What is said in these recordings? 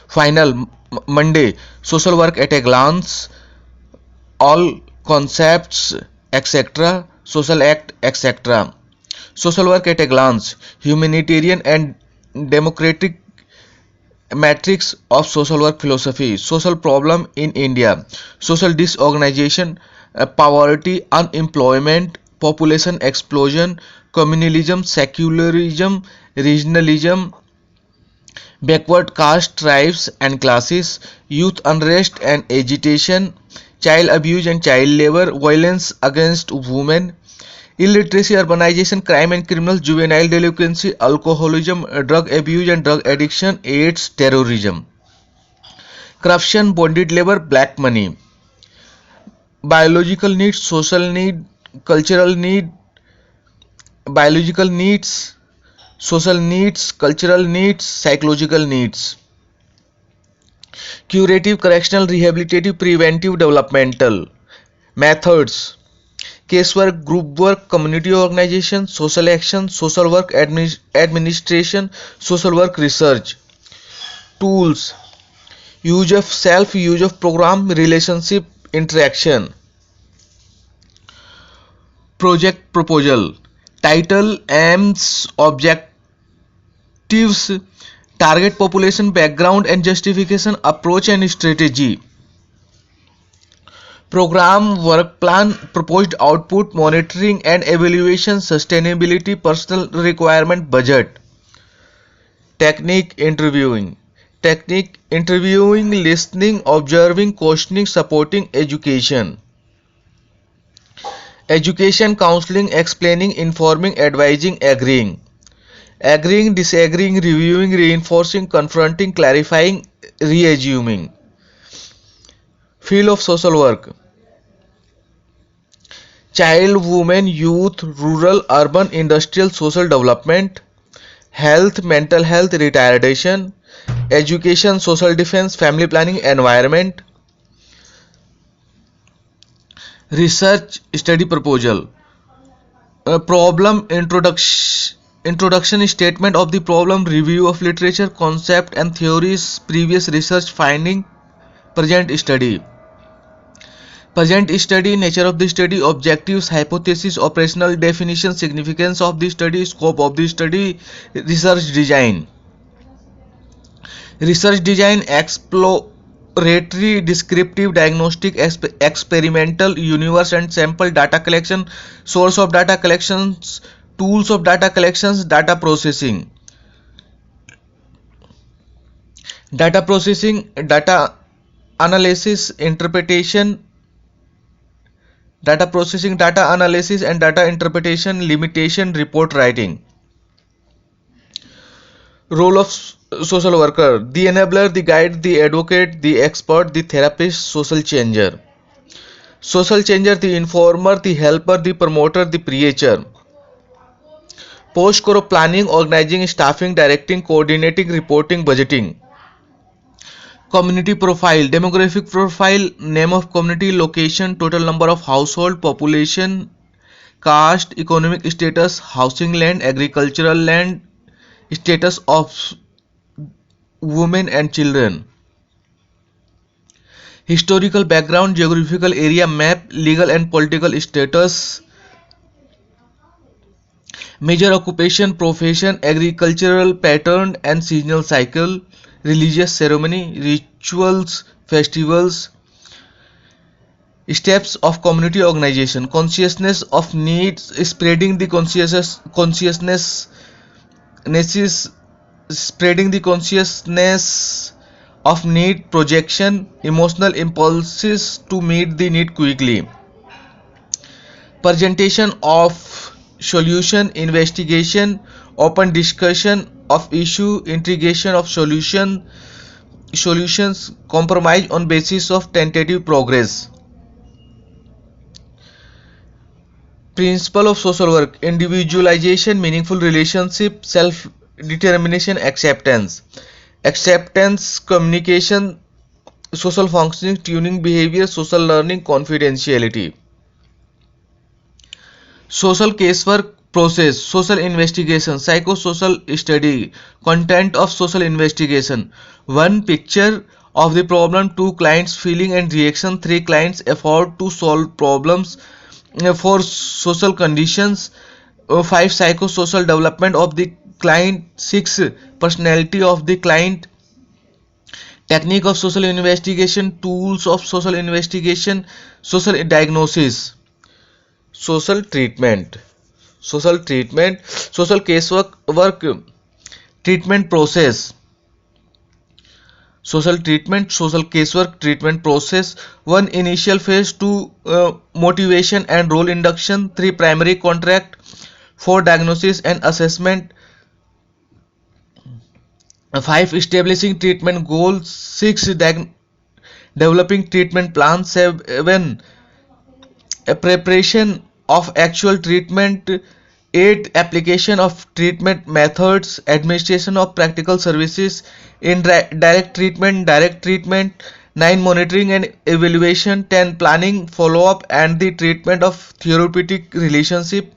Final Monday, social work at a glance, all concepts, etc., social act, etc. Social work at a glance, humanitarian and democratic matrix of social work philosophy, social problem in India, social disorganization, poverty, unemployment, population explosion, communalism, secularism, regionalism, backward caste tribes and classes, youth unrest and agitation, child abuse and child labor, violence against women, illiteracy, urbanization, crime and criminals, juvenile delinquency, alcoholism, drug abuse and drug addiction, AIDS, terrorism, corruption, bonded labor, black money, biological needs, social need, cultural need, biological needs, social needs, cultural needs, psychological needs, curative, correctional, rehabilitative, preventive, developmental methods, casework, group work, community organization, social action, social work administration, social work research, tools, use of self, use of program, relationship, interaction, project proposal, title, aims, objectives, target population, background and justification, approach and strategy, program, work plan, proposed output, monitoring and evaluation, sustainability, personal requirement, budget, technique, interviewing, listening, observing, questioning, supporting, education, counseling, explaining, informing, advising, agreeing, disagreeing, reviewing, reinforcing, confronting, clarifying, reassuming. Field of social work: child, women, youth, rural, urban, industrial, social development, health, mental health, retardation, education, social defense, family planning, environment, research, study proposal, problem, introduction, statement of the problem, review of literature, concept and theories, previous research finding, present study, nature of the study, objectives, hypothesis, operational definition, significance of the study, scope of the study, research design, exploratory, descriptive, diagnostic, experimental, universe and sample data collection, source of data collections, tools of data collections, data processing, data analysis, interpretation, data processing, data analysis and data interpretation, limitation, report writing. Role of social worker: the enabler, the guide, the advocate, the expert, the therapist, social changer, the informer, the helper, the promoter, the preacher. Post करो: planning, organising, staffing, directing, coordinating, reporting, budgeting. Community profile: demographic profile, name of community, location, total number of household, population, caste, economic status, housing land, agricultural land, status of women and children, historical background, geographical area map, legal and political status, major occupation, profession, agricultural pattern and seasonal cycle, religious ceremony, rituals, festivals, steps of community organization, consciousness of needs, spreading the consciousness of need, projection, emotional impulses to meet the need quickly, presentation of solution, investigation, open discussion of issue, integration of solutions, compromise on basis of tentative progress. Principle of social work: individualization, meaningful relationship, self-determination, acceptance, communication, social functioning, tuning behavior, social learning, confidentiality. Social casework: process, social investigation, psychosocial study, content of social investigation. 1. Picture of the problem. 2. Clients feeling and reaction. 3. Clients effort to solve problems. 4. Social conditions. 5. Psychosocial development of the client. 6. Personality of the client. Technique of social investigation. Tools of social investigation. Social diagnosis. Social treatment. Social casework, treatment process. Social treatment, social casework, treatment process. 1. Initial phase. 2. Motivation and role induction. 3. Primary contract. 4. Diagnosis and assessment. 5. Establishing treatment goals. 6. Developing treatment plans. 7. Preparation of actual treatment. 8. Application of treatment methods. Administration of practical services. Direct treatment. 9. Monitoring and evaluation. 10. Planning, follow-up and the treatment of therapeutic relationship.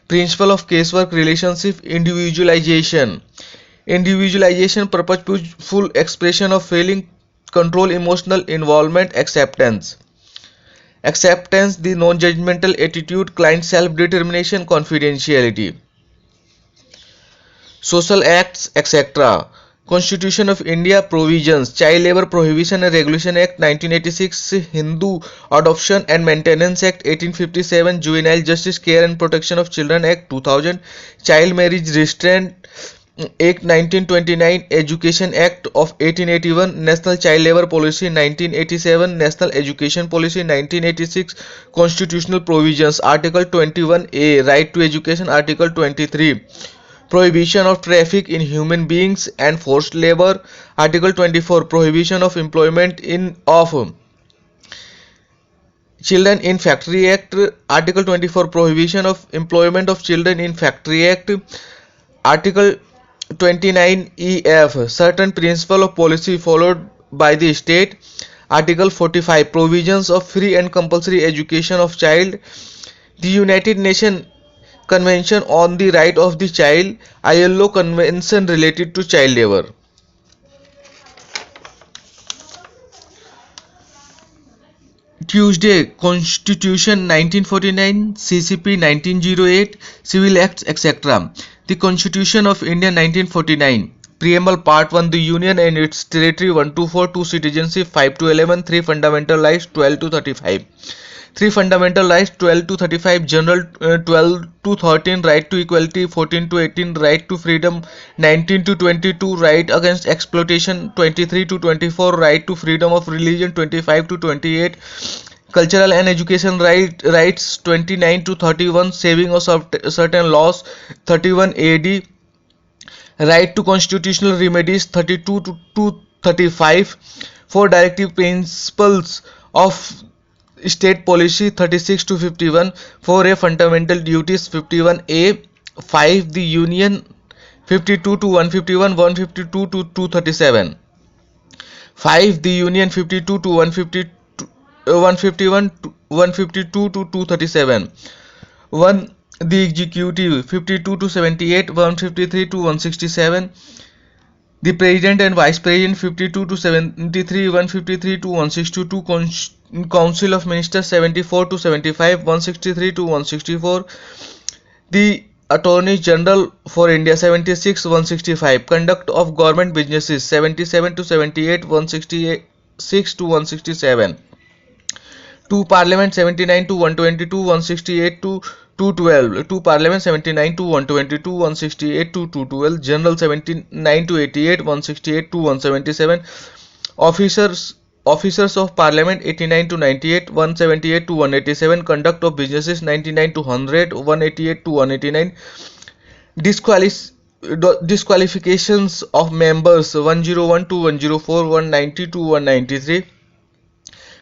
Principle of casework relationship. Individualization, purposeful expression of feeling, control, emotional involvement. Acceptance, the non-judgmental attitude, client self-determination, confidentiality. Social acts, etc. Constitution of India provisions. Child Labour Prohibition and Regulation Act 1986, Hindu Adoption and Maintenance Act 1857, Juvenile Justice, Care and Protection of Children Act 2000, Child Marriage Restraint Act 1929, Education Act of 1881, National Child Labour Policy 1987, National Education Policy 1986. Constitutional provisions. Article 21A, Right to Education. Article 23, Prohibition of traffic in human beings and forced labor. Article 24, Prohibition of employment of children in Factory Act. Article 24, Prohibition of employment of children in Factory Act. Article 29EF, certain principle of policy followed by the state. Article 45, provisions of free and compulsory education of child. The United Nations Convention on the Right of the Child, ILO Convention related to child labor. Tuesday, Constitution 1949, CCP 1908, Civil Acts, etc. The Constitution of India 1949. Preamble Part 1, the Union and its territory. 1 to 4, 2 citizenship. 5 to 11, 3 fundamental rights. 12 to 35. 3 fundamental rights. 12 to 35 general. 12 to 13 right to equality. 14 to 18 right to freedom. 19 to 22 right against exploitation. 23 to 24 right to freedom of religion. 25 to 28 cultural and education rights. 29 to 31 saving of certain laws. 31 AD right to constitutional remedies. 32 to 35 for directive principles of state policy. 36 to 51 for a fundamental duties. 51A 5 the union. 52 to 151, 152 to 237. 5 the union. 52 to 151 to 152 to 237. 1 the executive. 52 to 78, 153 to 167. The president and vice president. 52 to 73, 153 to 162. Council of ministers. 74 to 75, 163 to 164. The attorney general for India. 76, 165. Conduct of government businesses. 77 to 78, 166 to 167. To Parliament. 79 to 122, 168 to 212. To Parliament. 79 to 122, 168 to 212. General. 79 to 88, 168 to 177. Officers of Parliament. 89 to 98, 178 to 187. Conduct of businesses. 99 to 100, 188 to 189. Disqualifications of members. 101 to 104, 190 to 193.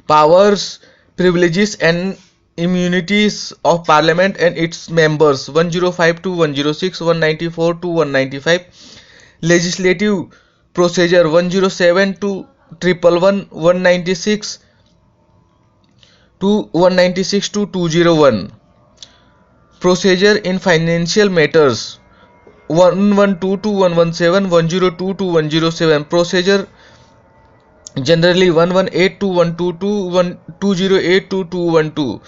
Powers, privileges and immunities of Parliament and its members. 105 to 106, 194 to 195. Legislative procedure. 107 to 111, 196 to 201. Procedure in financial matters 112 to 117, 102 to 107. Procedure generally 118 to 122, 208 to 212.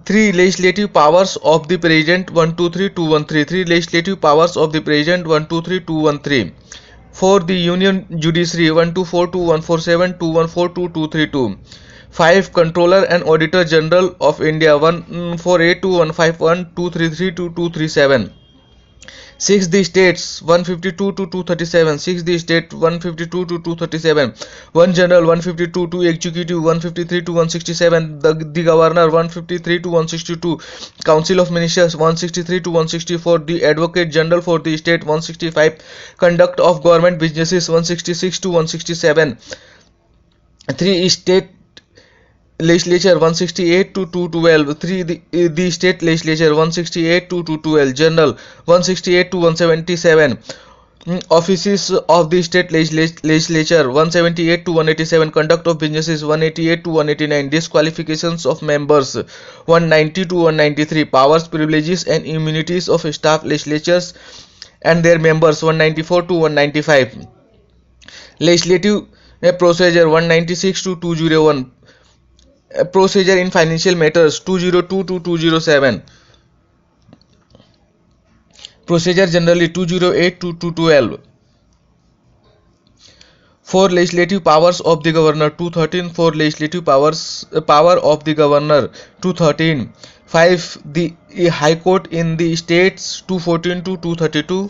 3. Legislative powers of the President 123 to 133. 3. Legislative powers of the President 123 to 113. 4. The Union Judiciary 124 to 147, 214 to 232. 5. Controller and Auditor General of India 148 to 151, 233 to 237. 6. The states 152 to 237. 6. The state 152 to 237. 1. General 152. 2. Executive 153 to 167. The Governor 153 to 162. Council of Ministers 163 to 164. The Advocate General for the state 165. Conduct of government businesses 166 to 167. 3. State Legislature 168 to 212. 3. The State Legislature 168 to 212. General 168 to 177. Offices of the State Legislature 178 to 187. Conduct of businesses 188 to 189. Disqualifications of members 190 to 193. Powers, privileges and immunities of staff legislatures and their members 194 to 195. Legislative procedure 196 to 201. Procedure in financial matters 202 to 207. Procedure generally 208 to 212. 4. Legislative powers of the governor 213. 4. Legislative power of the governor 213. 5. The High Court in the states 214 to 232.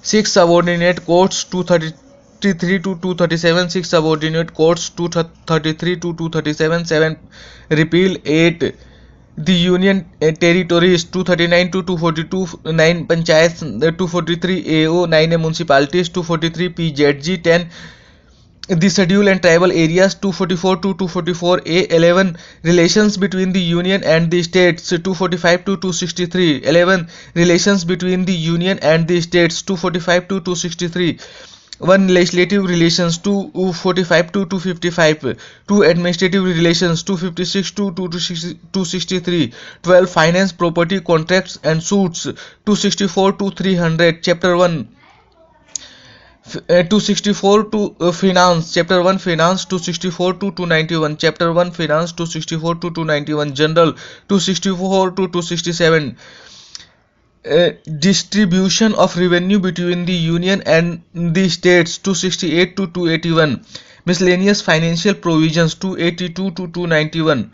6. Subordinate courts 233 to 237. 6. Subordinate courts 233 to 237. 7. Repeal 8. The Union Territories 239 to 242. 9. Panchayats 243 AO. 9. Municipalities 243 PZG. 10. The Schedule and Tribal Areas 244 to 244A. 11. Relations between the Union and the States 245 to 263. 11. Relations between the Union and the States 245 to 263. 1. Legislative relations 245 to 255. 2. Administrative relations 256 to 263. 12. Finance, property, contracts and suits 264 to 300. Chapter 1 264 to finance. Chapter 1 finance 264 to 291. Chapter 1 finance 264 to 291. General 264 to 267. Distribution of revenue between the Union and the states 268 to 281. Miscellaneous financial provisions 282 to 291.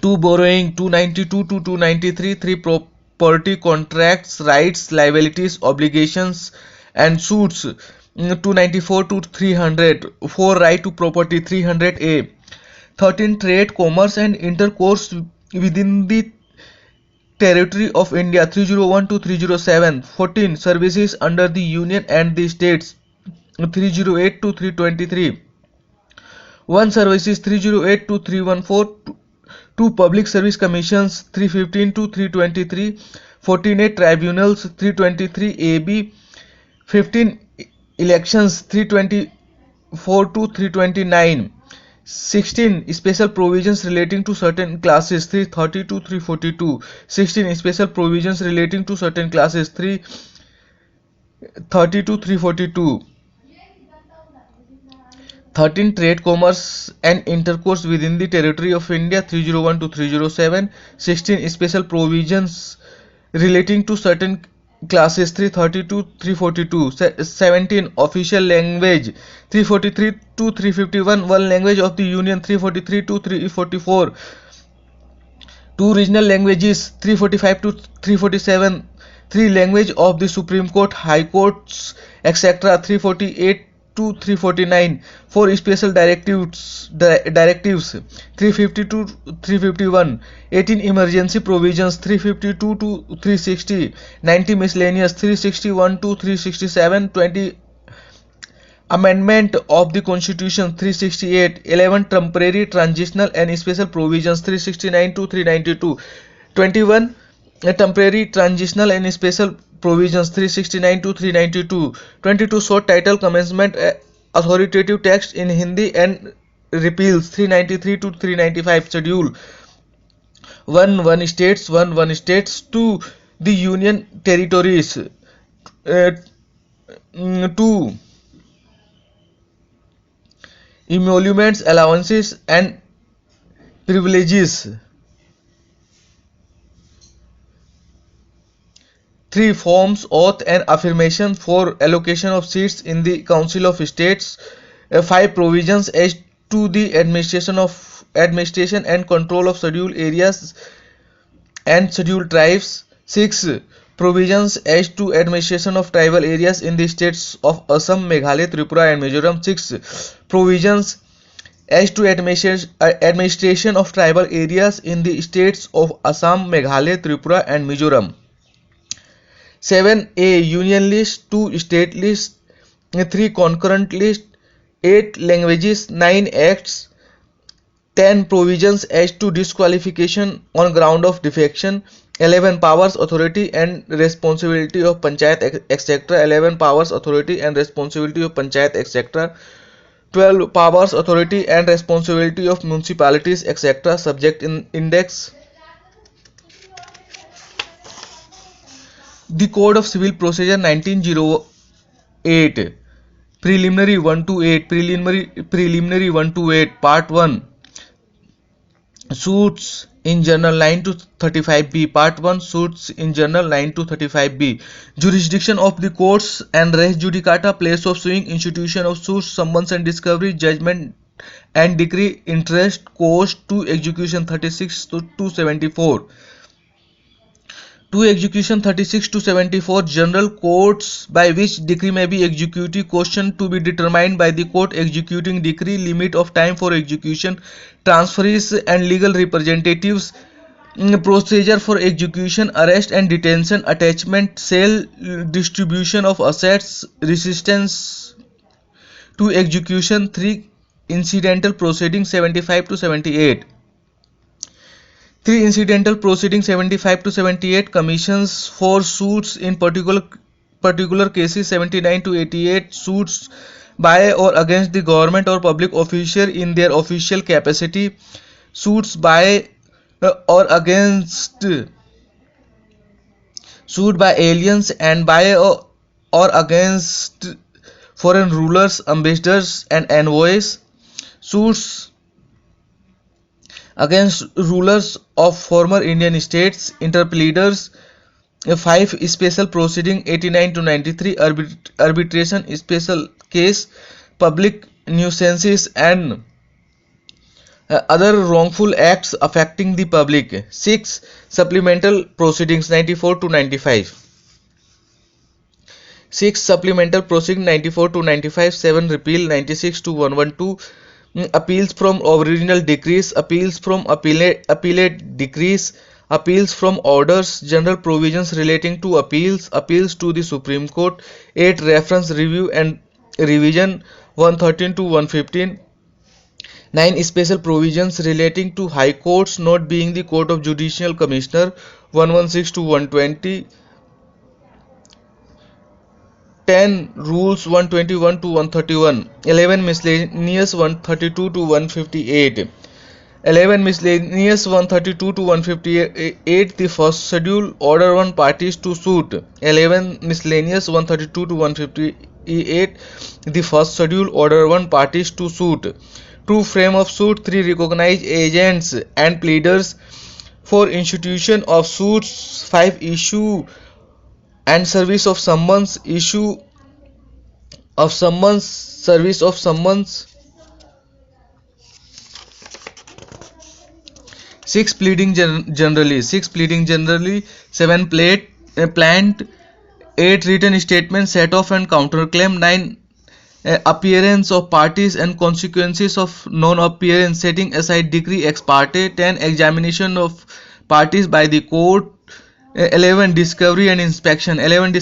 2. Borrowing 292 to 293. 3. Property, contracts, rights, liabilities, obligations and suits 294 to 300. 4. Right to property 300A. 13. Trade, commerce and intercourse within the territory of India 301 to 307. 14. Services under the Union and the states 308 to 323. 1. Services 308 to 314. 2. Public service commissions 315 to 323. 14. Tribunals 323 AB. 15. Elections 324 to 329. 16. Special provisions relating to certain classes 330 to 342. 16. Special provisions relating to certain classes 330 to 342. 13. Trade, commerce and intercourse within the territory of India 301 to 307. 16. Special provisions relating to certain classes 330 to 342. 17. Official language 343 to 351. 1. Language of the Union 343 to 344. 2. Regional languages 345 to 347. 3. Language of the Supreme Court, High Courts, etc. 348 to 349. 4. Special directives 350 to 351. 18. Emergency provisions 352 to 360. 19. Miscellaneous 361 to 367. 20. Amendment of the Constitution 368. 11. Temporary, transitional and special provisions 369 to 392. 21. Temporary, transitional and special provisions 369 to 392. 22. Short title commencement authoritative text in Hindi and repeals 393 to 395 schedule 1 states 1 states to the union territories 2 emoluments allowances and privileges 3 forms oath and affirmation for allocation of seats in the council of states 5 provisions as to the administration and control of scheduled areas and scheduled tribes 6 provisions as to administration of tribal areas in the states of Assam, Meghalaya, Tripura and Mizoram 6 provisions as to administration of tribal areas in the states of Assam, Meghalaya, Tripura and Mizoram 7 a union list 2 state list 3 concurrent list 8 languages 9 acts 10 provisions as to disqualification on ground of defection 11 powers authority and responsibility of panchayat etc 11 powers authority and responsibility of panchayat etc 12 powers authority and responsibility of municipalities etc subject in index the code of civil procedure 1908 preliminary 1 to 8 preliminary 1 to 8 part 1 suits in general 9 to 35b part 1 suits in general 9 to 35b jurisdiction of the courts and res judicata place of suing institution of suits summons and discovery judgment and decree interest cost to execution 36 to 74 to execution 36 to 74 general courts by which decree may be executed question to be determined by the court executing decree limit of time for execution transferees and legal representatives procedure for execution arrest and detention attachment sale distribution of assets resistance to execution 3 incidental proceedings 75 to 78 3 incidental proceedings 75 to 78 commissions for suits in particular cases 79 to 88 suits by or against the government or public official in their official capacity suits by or against sued by aliens and by or against foreign rulers ambassadors and envoys suits against rulers of former Indian states, interpleaders, 5 special proceeding 89 to 93 arbitration special case, public nuisances and other wrongful acts affecting the public, 6 supplemental proceedings 94 to 95. 6 supplemental proceedings 94 to 95, 7 repeal 96 to 112, appeals from original decrees, appeals from appellate decrees, appeals from orders, general provisions relating to appeals, appeals to the Supreme Court, 8 reference review and revision 113 to 115, 9 special provisions relating to high courts not being the court of judicial commissioner 116 to 120, 10 rules 121 to 131, 11 miscellaneous 132 to 158, 11 miscellaneous 132 to 158 the first schedule order 1 parties to suit, 11 miscellaneous 132 to 158 the first schedule order 1 parties to suit, 2 frame of suit, 3 recognized agents and pleaders for institution of suits, 5 issue and service of summons, issue of summons, service of summons, 6 pleading generally, 7 plant, 8 written statements, set off and counterclaim, 9 appearance of parties and consequences of non-appearance, setting aside decree ex parte, 10 examination of parties by the court, 11 discovery and inspection, 12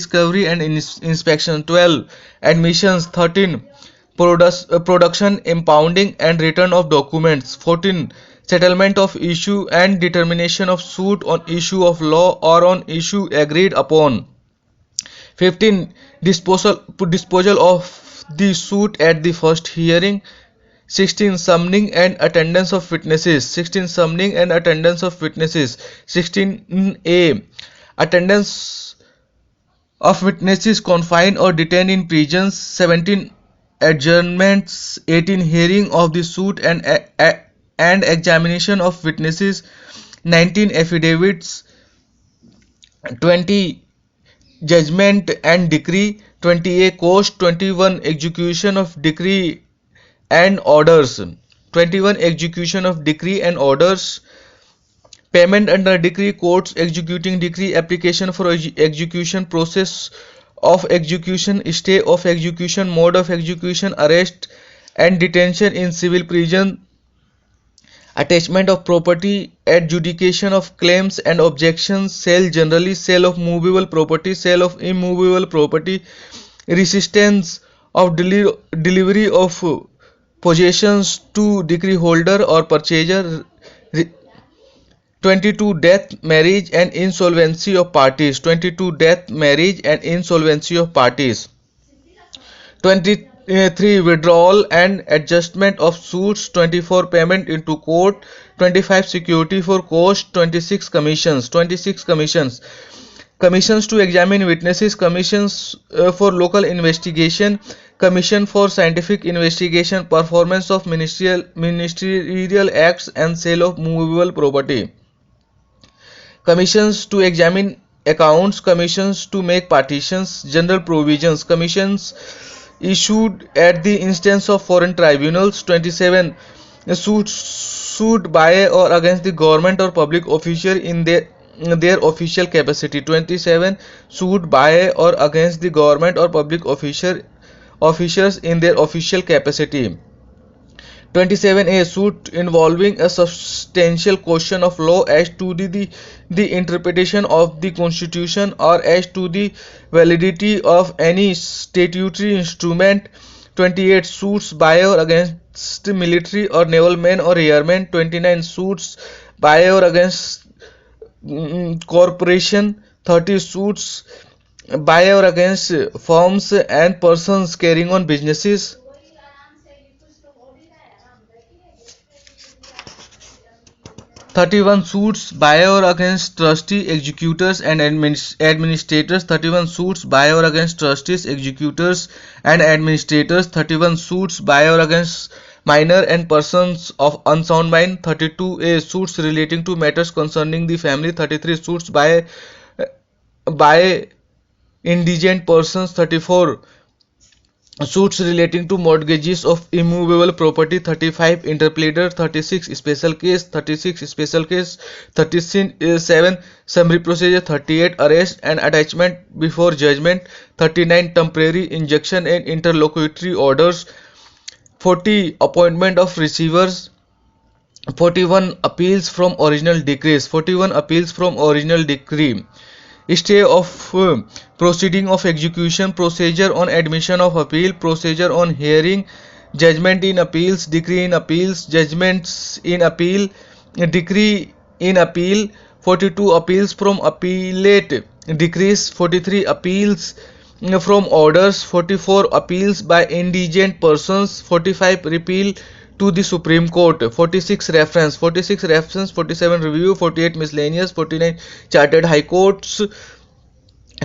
admissions, 13 production, impounding and return of documents, 14 settlement of issue and determination of suit on issue of law or on issue agreed upon, 15 disposal of the suit at the first hearing, 16. Summoning and attendance of witnesses. 16. Summoning and attendance of witnesses. 16a. Attendance of witnesses confined or detained in prisons. 17. Adjournments. 18. Hearing of the suit and examination of witnesses. 19. Affidavits. 20. Judgment and decree. 20a. Cost. 21. Execution of decree and orders. 21. Execution of decree and orders. Payment under decree. Courts executing decree. Application for execution. Process of execution. Stay of execution. Mode of execution. Arrest and detention in civil prison. Attachment of property. Adjudication of claims and objections. Sale generally. Sale of movable property. Sale of immovable property. Resistance of delivery of possessions to decree holder or purchaser. 22. Death, marriage and insolvency of parties. 22. Death, marriage and insolvency of parties. 23. Withdrawal and adjustment of suits. 24. Payment into court. 25. Security for cost. 26. Commissions. 26. Commissions. Commissions to examine witnesses. Commissions for local investigation. Commission for scientific investigation. Performance of ministerial acts and sale of movable property. Commissions to examine accounts. Commissions to make partitions. General provisions. Commissions issued at the instance of foreign tribunals. 27. Suit by or against the government or public official in their official capacity. 27. Suit by or against the government or public officials in their official capacity. 27a. Suit involving a substantial question of law as to the interpretation of the Constitution or as to the validity of any statutory instrument. 28. Suits by or against military or naval men or airmen. 29. Suits by or against corporation. 30. Suits by or against firms and persons carrying on businesses. 31. Suits by or against trustee, executors and administrators. 31. Suits by or against trustees, executors and administrators. 31. Suits by or against minor and persons of unsound mind. 32a. Suits relating to matters concerning the family. 33. Suits by indigent persons. 34. Suits relating to mortgages of immovable property. 35. Interpleader. 36. Special case. 36. Special case. 37. Summary procedure. 38. Arrest and attachment before judgment. 39. Temporary injunction and interlocutory orders. 40. Appointment of receivers. 41. Appeals from original decrees. 41. Appeals from original decree. Stay of proceeding of execution. Procedure on admission of appeal. Procedure on hearing. Judgment in appeals. Decree in appeals. Judgments in appeal. Decree in appeal. 42. Appeals from appellate decrees. 43. Appeals from orders. 44. Appeals by indigent persons. 45. Repeal to the Supreme Court. 46. Reference. 46. Reference. 47. Review. 48. Miscellaneous. 49. Chartered High Courts.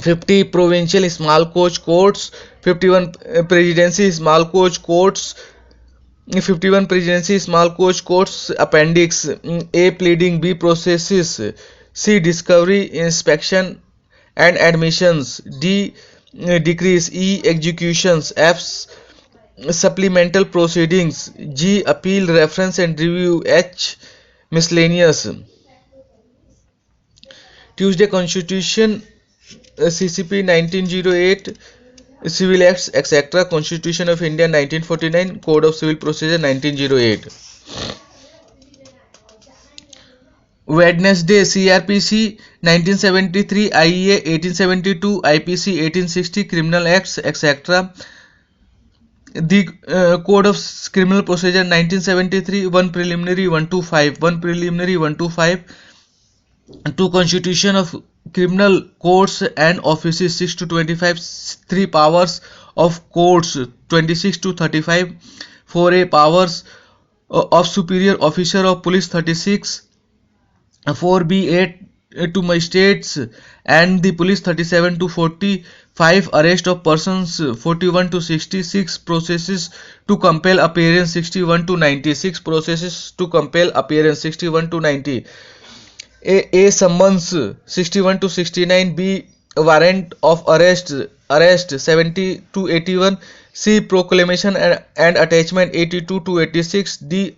50. Provincial Small Coach Courts. 51. Presidency Small Coach Courts. 51. Presidency Small Coach Courts. Appendix. A. Pleading. B. Processes. C. Discovery, inspection and admissions. D. Decrees. E. Executions. F. Supplemental proceedings. G. Appeal, reference and review. H. Miscellaneous. Tuesday Constitution, CCP 1908, Civil Acts, etc. Constitution of India 1949, Code of Civil Procedure 1908. Wednesday, CRPC 1973, IEA 1872, IPC 1860, Criminal Acts, etc. The Code of Criminal Procedure 1973, 1 preliminary 125, 1 preliminary 125, 2 Constitution of Criminal Courts and Offices 6 to 25, 3 Powers of Courts 26 to 35, 4A powers of superior officer of police 36, 4B8 to magistrates and the police 37 to 45, arrest of persons 41 to 66, processes to compel appearance 61 to 96, processes to compel appearance 61 to 90, A summons 61 to 69, B warrant of arrest 70 to 81, C proclamation and attachment 82 to 86, D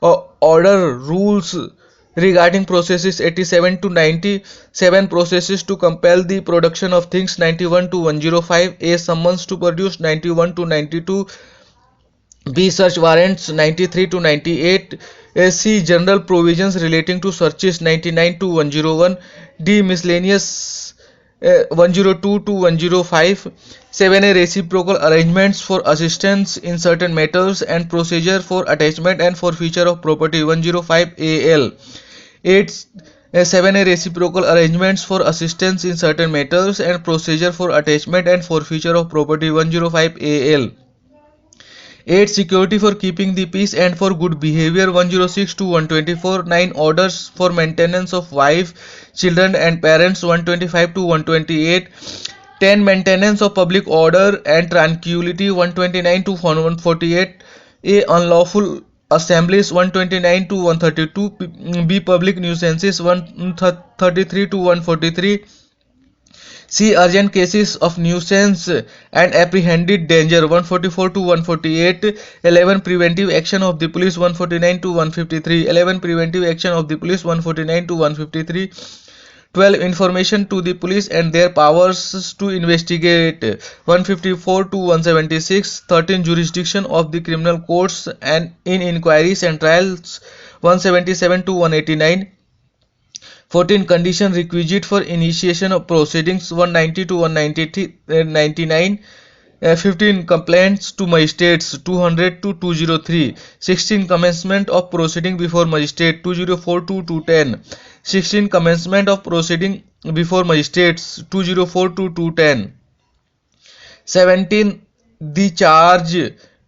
order rules regarding processes 87 to 90, 7 processes to compel the production of things 91 to 105, A summons to produce 91 to 92, B search warrants 93 to 98, C general provisions relating to searches 99 to 101, D miscellaneous 102 to 105, 7A reciprocal arrangements for assistance in certain matters and procedure for attachment and forfeiture of property 105 AL, 8 7A reciprocal arrangements for assistance in certain matters and procedure for attachment and forfeiture of property 105 AL, 8 security for keeping the peace and for good behavior 106 to 124, 9 orders for maintenance of wife, children and parents 125 to 128, 10 maintenance of public order and tranquility 129 to 148, A unlawful assemblies 129 to 132, B public nuisances 133 to 143, C urgent cases of nuisance and apprehended danger 144 to 148, 11 preventive action of the police 149 to 153, 11 preventive action of the police 149 to 153, 12 information to the police and their powers to investigate 154 to 176, 13 jurisdiction of the criminal courts and in inquiries and trials 177 to 189, 14 condition requisite for initiation of proceedings 190 to 199, 15 complaints to magistrates 200 to 203, 16 commencement of proceeding before magistrate 204 to 210, 16 commencement of proceeding before magistrates 204 to 210, 17 the charge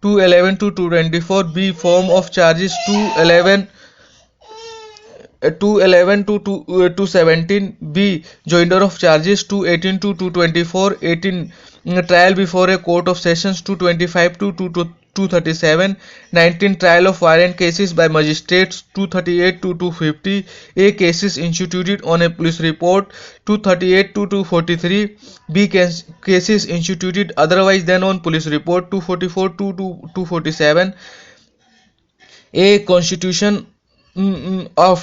211 to 224, B form of charges 211 to 217, B joinder of charges 218 to 224, 18 trial before a court of sessions 225 to 237, 19 trial of violent cases by magistrates 238 to 250, A cases instituted on a police report 238 to 243, B cases instituted otherwise than on police report 244 to 247, A constitution of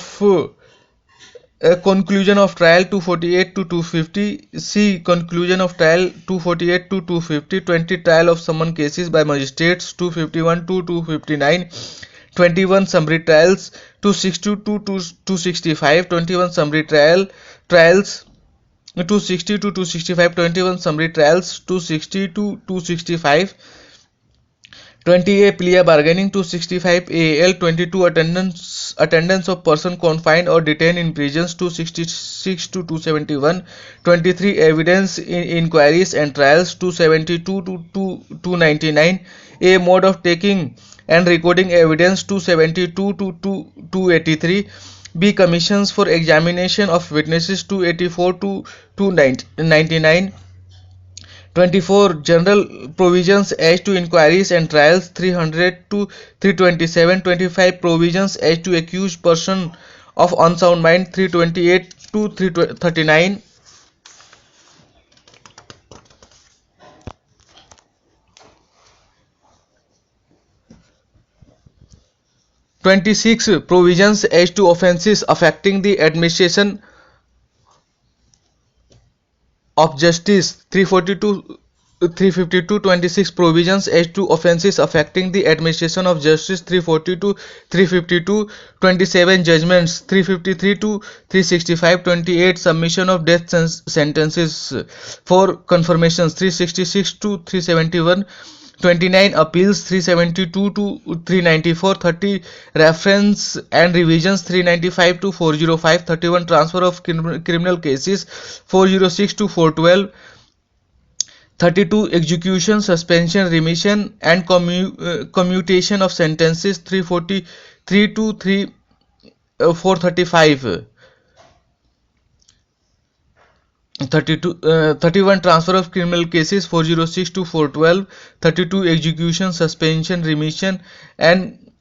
conclusion of trial 248 to 250, C conclusion of trial 248 to 250, 20 trial of summon cases by magistrates 251 to 259, 21 summary trials 262 to 265, 21 summary trials 260 to 265, 21 summary trials 260 to 265, 20A plea bargaining 265 AL, 22 attendance of person confined or detained in prisons 266 to 271, 23 evidence in inquiries and trials 272 to 299, A mode of taking and recording evidence 272 to 283, B commissions for examination of witnesses 284 to 299, 24 general provisions as to inquiries and trials 300 to 327, 25 provisions as to accused person of unsound mind 328 to 339, 26 provisions as to offences affecting the administration of justice 342 352, 26 provisions as to offences affecting the administration of justice 342 352, 27 judgments 353 to 365, 28 submission of death sentences for confirmations 366 to 371, 29 appeals 372 to 394, 30 reference and revisions 395 to 405, 31 transfer of criminal cases 406 to 412, 32 execution, suspension, remission and commutation of sentences 343 to 435. 31 transfer of criminal cases 406 to 412. 32 execution, suspension, remission and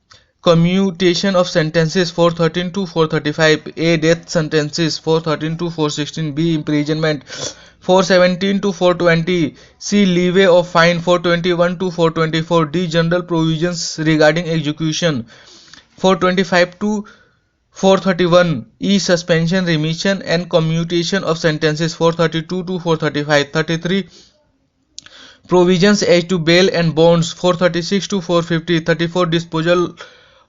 commutation of sentences 413 to 435. A death sentences 413 to 416. B imprisonment 417 to 420. C leeway of fine 421 to 424. D general provisions regarding execution 425 to 431. E suspension, remission and commutation of sentences 432 to 435. 33 provisions as to bail and bonds 436 to 450. 34 disposal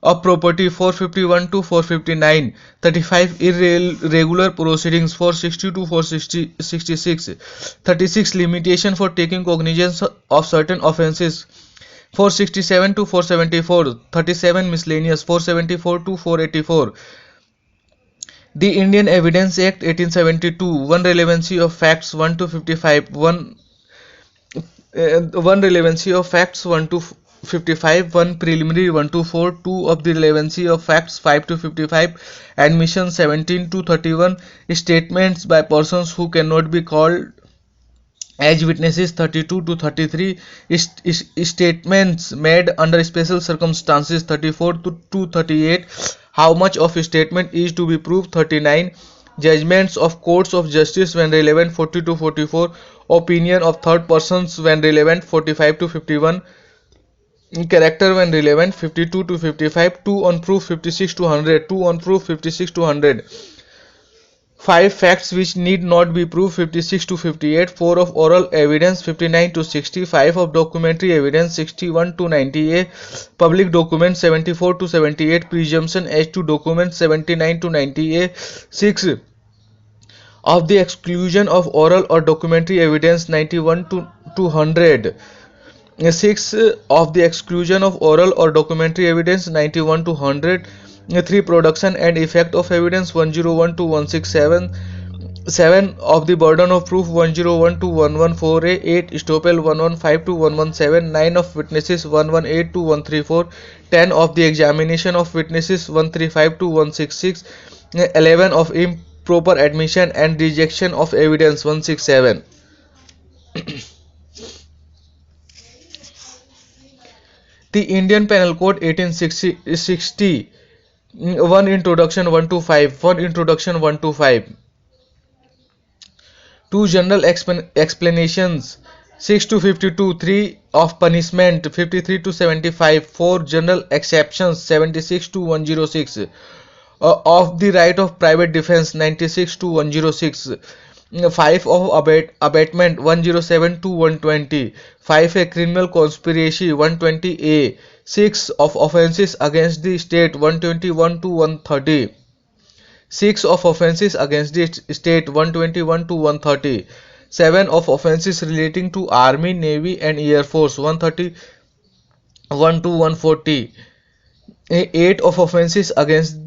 of property 451 to 459. 35 irregular proceedings 460 to 466. 36 limitation for taking cognizance of certain offences 467 to 474. 37 miscellaneous 474 to 484. The Indian Evidence Act 1872. 1 relevancy of facts 1 to 55. 1 relevancy of facts 1 to 55. 1 preliminary 1 to 4. 2 of the relevancy of facts 5 to 55. Admission 17 to 31. Statements by persons who cannot be called as witnesses 32 to 33. Statements made under special circumstances 34 to 38. How much of a statement is to be proved 39. Judgments of courts of justice when relevant 40 to 44. Opinion of third persons when relevant 45 to 51. Character when relevant 52 to 55. 2 on proof 56 to 100. 2 on proof 56 to 100. 5 facts which need not be proved 56 to 58. 4 of oral evidence 59 to 60. 5 of documentary evidence 61 to 90. Public documents 74 to 78. Presumption as to documents 79 to 90. 6 of the exclusion of oral or documentary evidence 91 to 200. 6 of the exclusion of oral or documentary evidence 91 to 100. 3 production and effect of evidence 101 to 167. 7 of the burden of proof 101 to 114. 8 estoppel 115 to 117. 9 of witnesses 118 to 134. 10 of the examination of witnesses 135 to 166. 11 of improper admission and rejection of evidence 167. The Indian Penal Code 1860. 1 introduction 1 to 5. 1 introduction 1 to 5. 2 general explanations 6 to 52. 3 of punishment 53 to 75. 4 general exceptions 76 to 106. Of the right of private defense 96 to 106. 5 of abatement 107 to 120. 5 a criminal conspiracy 120A. 6 of offences against the state 121 to 130. 6 of offences against the state 121 to 130. 7 of offences relating to army, navy and air force 131 to 140. 8 of offences against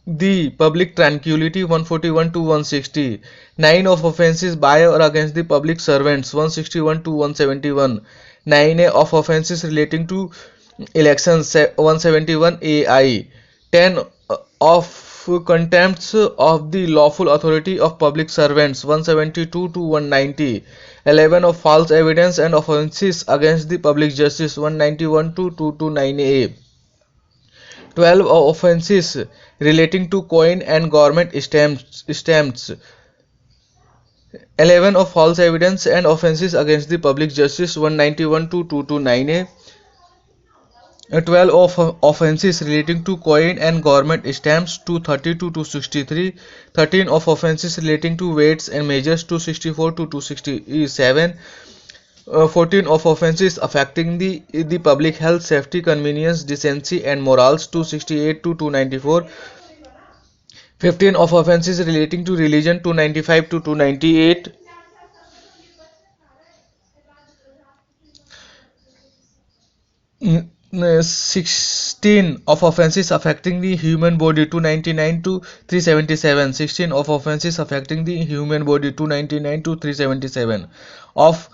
the public tranquility 141 to 160. 9 of offences by or against the public servants 161 to 171. 9A of offences relating to elections 171 AI. 10 of contempts of the lawful authority of public servants 172 to 190. 11 of false evidence and offences against the public justice 191 to 229A. 12 of offences relating to coin and government stamps. 11 of false evidence and offences against the public justice 191 to 229A. 12 of offences relating to coin and government stamps 230 to 263. 13 of offences relating to weights and measures 264 to 267. 14 of offences affecting the public health, safety, convenience, decency and morals 268 to 294. 15 of offences relating to religion 295 to 298. 16 of offences affecting the human body 299 to 377. 16 of offences affecting the human body 299 to 377. Of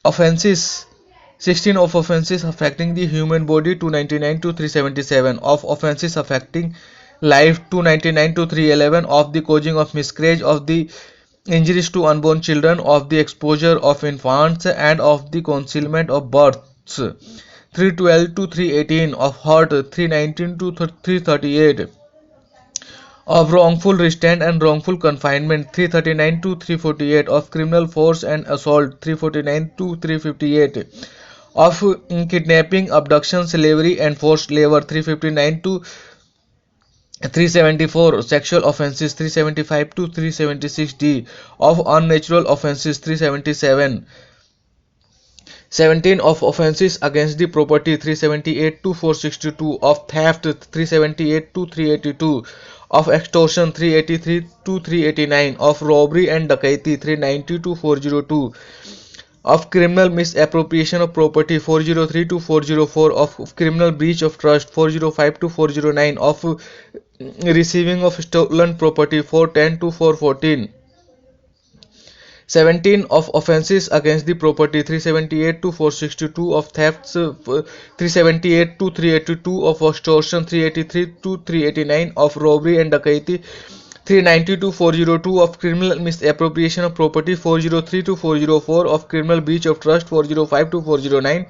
Offenses 16 of offenses affecting the human body 299 to 377 of offenses affecting life 299 to 311 of the causing of miscarriage of the injuries to unborn children of the exposure of infants and of the concealment of births 312 to 318 of hurt 319 to 338 of wrongful restraint and wrongful confinement 339 to 348 of criminal force and assault 349 to 358 of kidnapping abduction slavery and forced labor 359 to 374 sexual offenses 375 to 376d of unnatural offenses 377 17 of offenses against the property 378 to 462 of theft 378 to 382 of extortion 383 to 389 of robbery and dacoity 390 to 402 of criminal misappropriation of property 403 to 404 of criminal breach of trust 405 to 409 of receiving of stolen property 410 to 414 17 of offenses against the property 378 to 462 of thefts 378 to 382 of extortion 383 to 389 of robbery and dacoity 390 to 402 of criminal misappropriation of property 403 to 404 of criminal breach of trust 405 to 409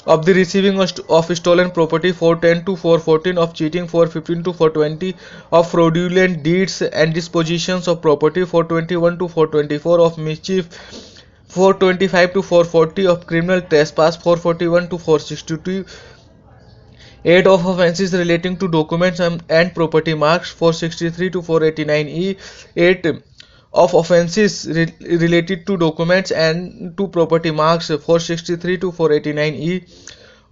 of the receiving of stolen property 410 to 414 of cheating 415 to 420 of fraudulent deeds and dispositions of property 421 to 424 of mischief 425 to 440 of criminal trespass 441 to 462 8 of offenses relating to documents and property marks 463 to 489e 8 of offenses related to documents and to property marks 463 to 489e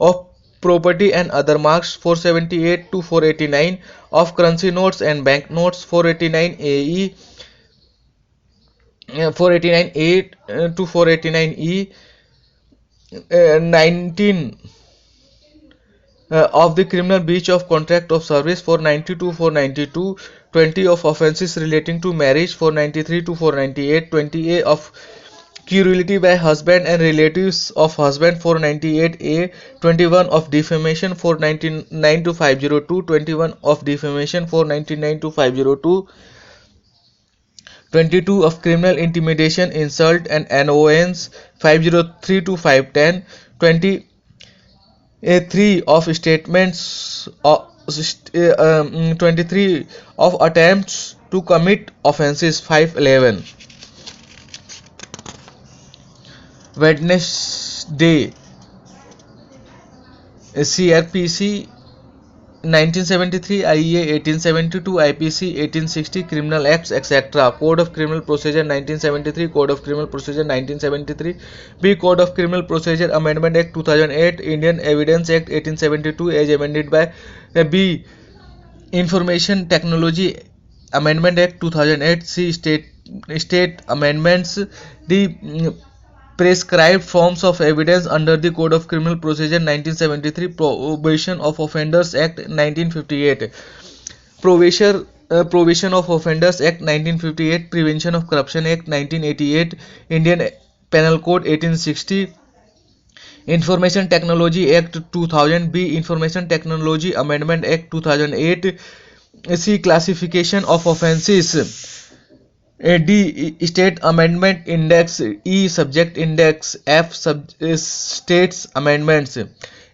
of property and other marks 478 to 489 of currency notes and bank notes 489ae 489a to 489e 19 of the criminal breach of contract of service 492 492 20 of offenses relating to marriage 493 to 498 20a of cruelty by husband and relatives of husband 498a 21 of defamation 499 to 502 21 of defamation 499 to 502 22 of criminal intimidation insult and annoyance 503 to 510 20 3 of statements 23 of attempts to commit offenses 511 Wednesday CRPC 1973 IEA 1872 IPC 1860 Criminal Acts etc. Code of Criminal Procedure 1973 Code of Criminal Procedure 1973 B Code of Criminal Procedure Amendment Act 2008 Indian Evidence Act 1872 as amended by B Information Technology Amendment Act 2008 C State Amendments D prescribed forms of evidence under the Code of Criminal Procedure 1973 Probation of Offenders Act 1958 Probation of Offenders Act 1958 Prevention of Corruption Act 1988 Indian Penal Code 1860 Information Technology Act 2000 B Information Technology Amendment Act 2008 C Classification of Offences D State Amendment Index E Subject Index F States Amendments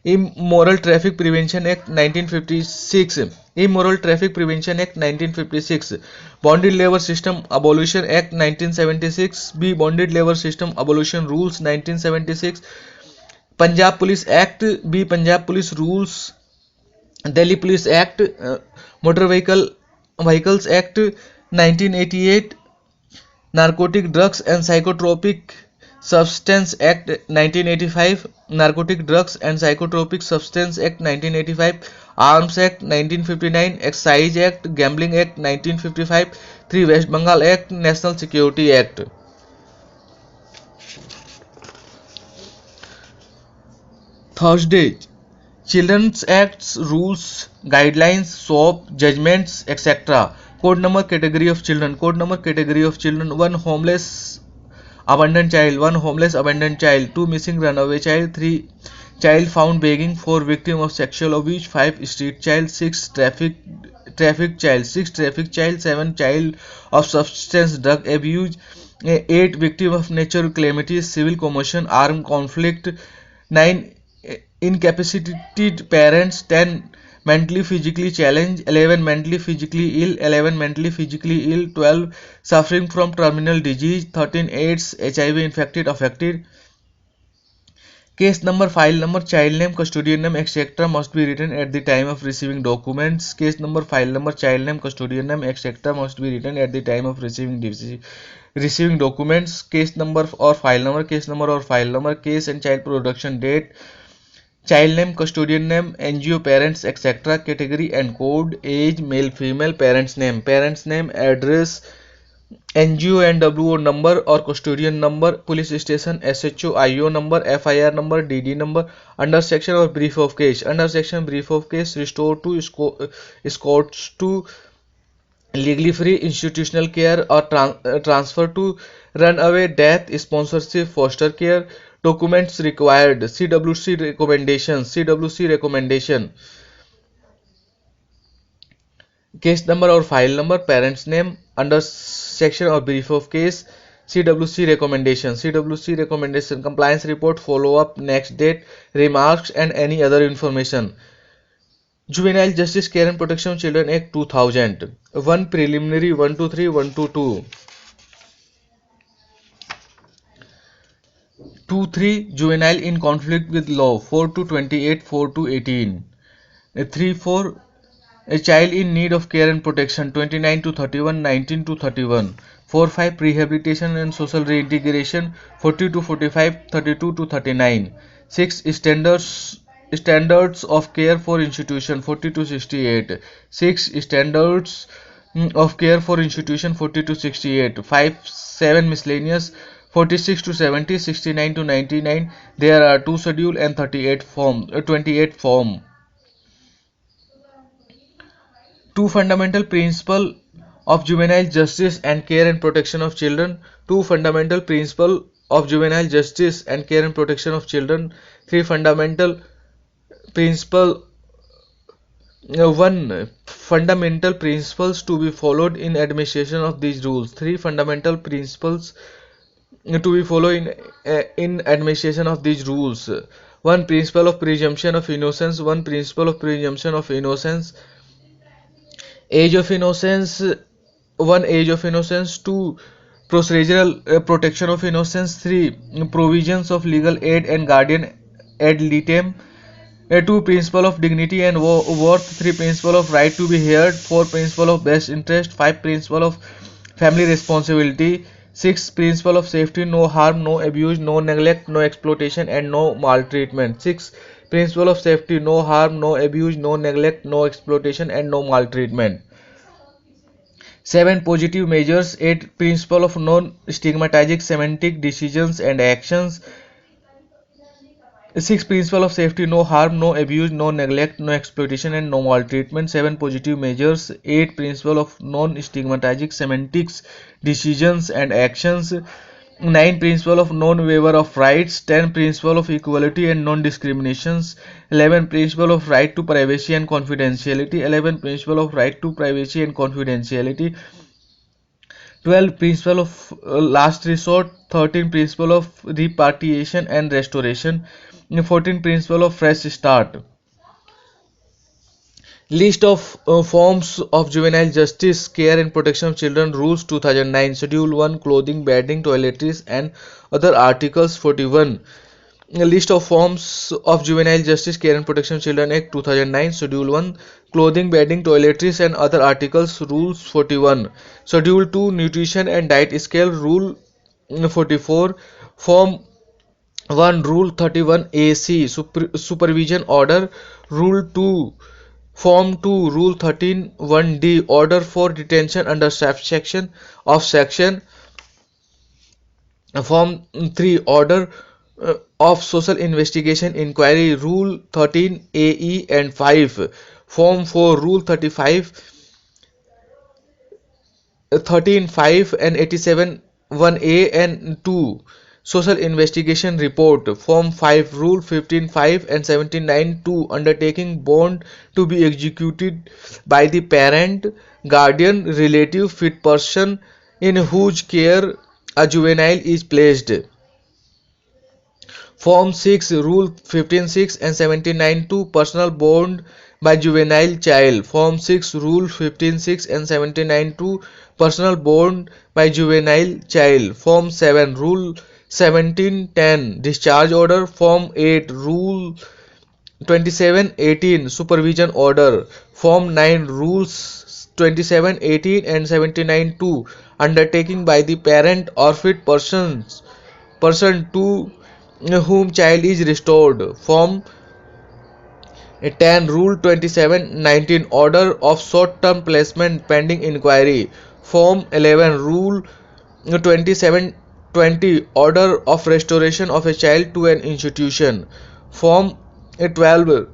Immoral Traffic Prevention Act 1956 Immoral Traffic Prevention Act 1956 Bonded Labor System Abolition Act 1976 B Bonded Labor System Abolition Rules 1976 Punjab Police Act B Punjab Police Rules Delhi Police Act Motor Vehicles Act 1988 Narcotic Drugs and Psychotropic Substance Act 1985 Narcotic Drugs and Psychotropic Substance Act 1985 Arms Act 1959 Excise Act Gambling Act 1955 3 West Bengal Act National Security Act Thursday Children's Acts Rules Guidelines SOAP Judgments etc. Code number category of children 1 homeless abandoned child, 1 homeless abandoned child, 2 missing runaway child, 3 child found begging, 4 victim of sexual abuse, 5 street child, 6 traffic child, 6 traffic child, 7 child of substance drug abuse, 8 victim of natural calamities, civil commotion, armed conflict, 9 incapacitated parents, 10 mentally physically challenged, 11 mentally physically ill, 11 mentally physically ill, 12 suffering from terminal disease, 13 AIDS HIV infected affected. Case number, file number, child name, custodian name, etc. must be written at the time of receiving documents. Case number, file number, child name, custodian name, etc. must be written at the time of receiving documents. Case number or file number, case number or file number, case and child production date, child name, custodian name, NGO, parents, etc. Category and code, age, male, female, parents name, address, NGO and WO number or custodian number, police station, SHO, IO number, FIR number, DD number. Under section or brief of case, under section brief of case, restore to escorts to legally free institutional care or transfer to runaway, death, sponsorship, foster care. Documents required, CWC recommendation, case number or file number, parents name. Under section or brief of case, CWC recommendation, compliance report, follow up, next date, remarks and any other information. Juvenile Justice Care and Protection of Children Act 2000. 1 preliminary, 123, 122. 2-3 juvenile in conflict with law, 4 to 28, 4 to 18. 3-4 a child in need of care and protection, 29 to 31, 19 to 31. 4-5 rehabilitation and social reintegration, 40 to 45, 32 to 39. 6 standards of care for institution, 40 to 68. 6 standards of care for institution, 40 to 68. 7 miscellaneous, 46 to 70, 69 to 99. There are 2 schedule and 28 form. 2 fundamental principles of juvenile justice and care and protection of children. 2 fundamental principles of juvenile justice and care and protection of children. 3 fundamental principles. 1 fundamental principles to be followed in administration of these rules. 3 fundamental principles to be followed in administration of these rules. 1 principle of presumption of innocence. 1 principle of presumption of innocence. Age of innocence. 1 age of innocence. 2 procedural protection of innocence. 3 provisions of legal aid and guardian ad litem. 2 principle of dignity and worth. 3 principle of right to be heard. 4 principle of best interest. 5 principle of family responsibility. 6 principle of safety, no harm, no abuse, no neglect, no exploitation and no maltreatment. 6 principle of safety, no harm, no abuse, no neglect, no exploitation and no maltreatment. 7 positive measures. 8 principle of non-stigmatizing semantic decisions and actions. 6 principle of safety, no harm, no abuse, no neglect, no exploitation and no maltreatment. 7 positive measures. 8 principle of non-stigmatizing semantics, decisions and actions. 9 principle of non-waiver of rights. 10 principle of equality and non-discriminations. 11 principle of right to privacy and confidentiality. 11 principle of right to privacy and confidentiality. 12 principle of last resort. 13 principle of repatriation and restoration. 14 principle of fresh start. List of forms of juvenile justice, care and protection of children rules 2009. Schedule 1 clothing, bedding, toiletries and other articles 41. List of forms of juvenile justice, care and protection of children Act 2009. Schedule 1 clothing, bedding, toiletries and other articles rules 41. Schedule 2 nutrition and diet scale rule 44. Form 1 rule 31 AC supervision order rule 2. Form 2 rule 13 1D order for detention under subsection of section. Form 3 order of social investigation inquiry rule 13 AE and 5. Form 4 rule 35 13 5 and 87 1A and 2 Social Investigation Report, Form 5 Rule 15(5) and 79(2) Undertaking bond to be executed by the parent, guardian, relative, fit person in whose care a juvenile is placed. Form 6 Rule 15(6) and 79(2) Personal bond by juvenile child. Form 6 Rule 15(6) and 79(2) Personal bond by juvenile child. Form 7 Rule 1710 Discharge order. Form 8 Rule 2718 Supervision order. Form 9 Rules 2718 and 79(2) Undertaking by the parent or fit person to whom child is restored. Form 10 Rule 2719 Order of short term placement pending inquiry. Form 11 Rule 2720 Order of restoration of a child to an institution. Form 12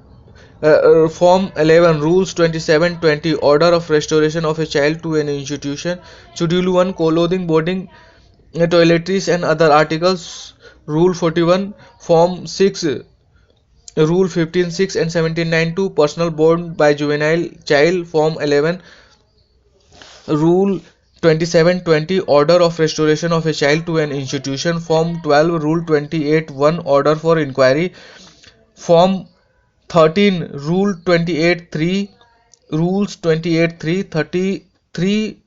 Form 11 Rules 2720 Order of restoration of a child to an institution. Schedule 1 Clothing, boarding, toiletries and other articles. Rule 41 Form 6 Rule 15(6) and 1792 Personal bond by juvenile child. Form 11 Rule 2720 Order of restoration of a child to an institution. Form 12 Rule 28(1) Order for inquiry. Form 13 Rule 28(3) Rules 28(3) 33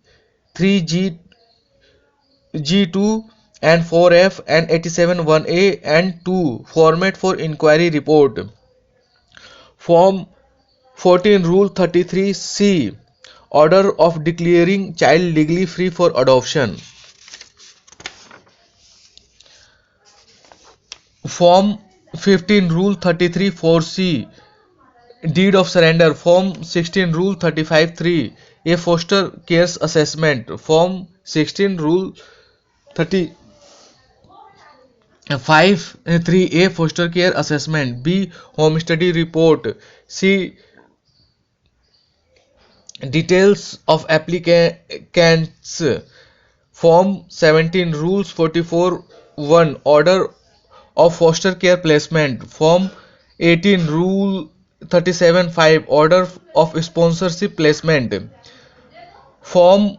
3G G2 and 4F and 87(1)A and 2 Format for inquiry report. Form 14 Rule 33C Order of declaring child legally free for adoption. Form 15 Rule 33 4C Deed of surrender. Form 16 Rule 35(3) A foster cares assessment. Form 16 Rule 35 3A foster care assessment. B home study report. C details of applicants. Form 17 Rules 44 1 Order of foster care placement. Form 18 Rule 37 5 Order of sponsorship placement. Form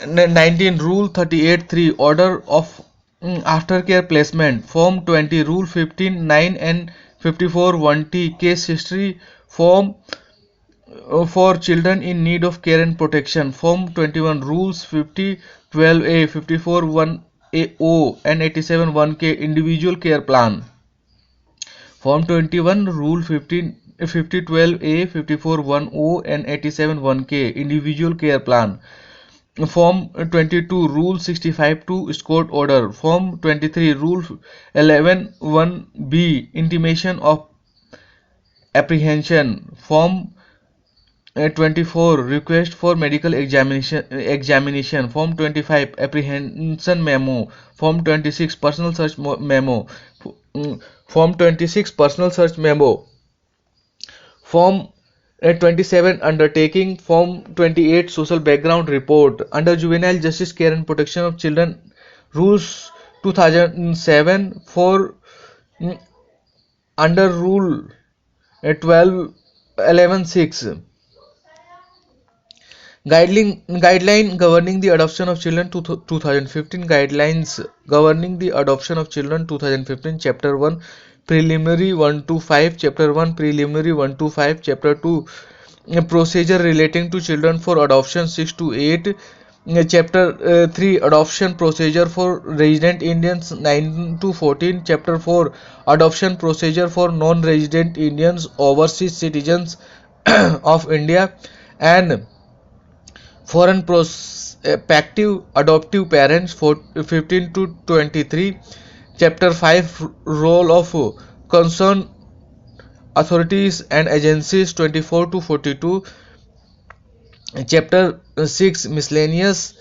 19 Rule 38 3 Order of aftercare placement. Form 20 Rule 15 9 and 54 1T Case history. Form for children in need of care and protection. Form 21 Rules 50 12A 54 1AO and 87 1K Individual care plan. Form 21 Rule 50 12A 54 1O and 87 1K Individual care plan. Form 22 Rule 65 2 Escort order. Form 23 Rule 11 1B Intimation of apprehension. Form 24 Request for medical examination. Form 25 Apprehension memo. Form 26 Personal search memo. Form 26 Personal search memo. Form 27 Undertaking. Form 28 Social background report. Under Juvenile Justice Care and Protection of Children Rules 2007 for under Rule 12 11 6 Guideline governing the adoption of children 2015 Guidelines governing the adoption of children 2015 Chapter 1 Preliminary 1 to 5 Chapter 1 Preliminary 1 to 5 Chapter 2 Procedure relating to children for adoption 6 to 8 Chapter 3 Adoption procedure for resident Indians 9 to 14 Chapter 4 Adoption procedure for non-resident Indians overseas citizens of India and foreign prospective adoptive parents 15 to 23 Chapter 5 Role of concerned authorities and agencies 24 to 42 Chapter 6 Miscellaneous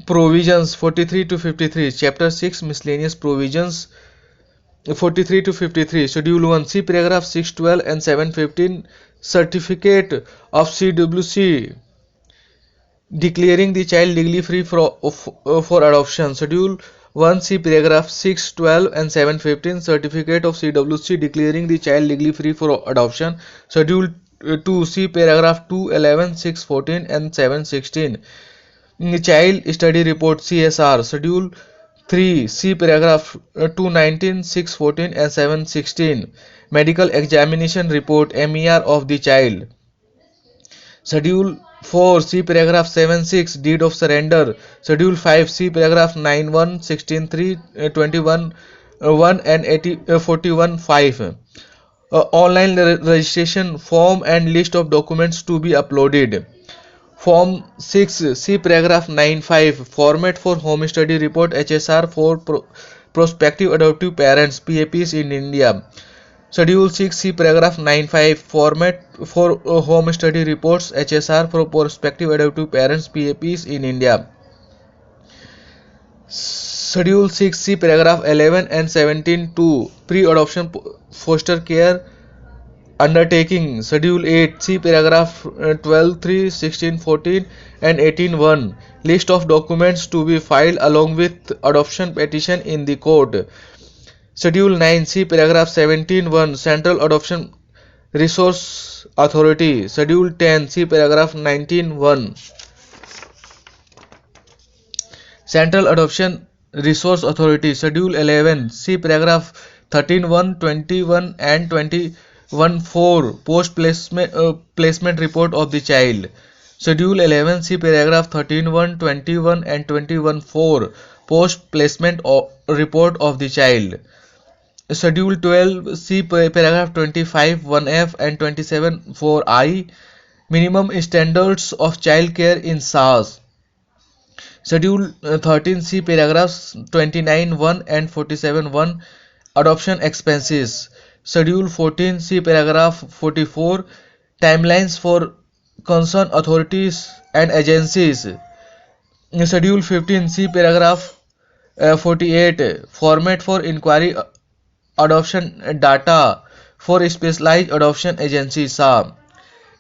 provisions 43 to 53 Chapter 6 Miscellaneous provisions 43 to 53 Schedule 1 See paragraph 612 and 715 Certificate of CWC declaring the child legally free for adoption. Schedule 1 see paragraph 6, 12 and 715 certificate of CWC declaring the child legally free for adoption. Schedule 2 see paragraph 2, 11, 6, 14 and 716 child study report CSR. Schedule 3 see paragraph 219, 614 and 716 medical examination report MER of the child. Schedule 4 see paragraph 76 deed of surrender. Schedule 5 see paragraph 91, 16, 3, 21, 1 and 80, 41, 5. Online registration form and list of documents to be uploaded. Form 6 see paragraph 95 format for home study report HSR for prospective adoptive parents PAPs in India. Schedule 6 see paragraph 95 format for home study reports HSR for prospective adoptive parents PAPs in India. Schedule 6 see paragraph 11 and 17 2 pre-adoption foster care undertaking. Schedule 8 see paragraph 12 3 16 14 and 18 1 list of documents to be filed along with adoption petition in the court. Schedule 9 see paragraph 17 1 Central Adoption Resource Authority. Schedule 10 see paragraph 19 1 Central Adoption Resource Authority. Schedule 11 see paragraph 13 1 21 and 21 4 post placement report of the child. Schedule 11 see paragraph 13 1 21 and 21 4 post placement report of the child. Schedule 12 see paragraph 25 1F and 27 4I minimum standards of child care in SAS. Schedule 13 see paragraphs 29 1 and 47 1 adoption expenses. Schedule 14 see paragraph 44 timelines for concerned authorities and agencies. Schedule 15 see paragraph 48 format for inquiry adoption data for specialized adoption agencies.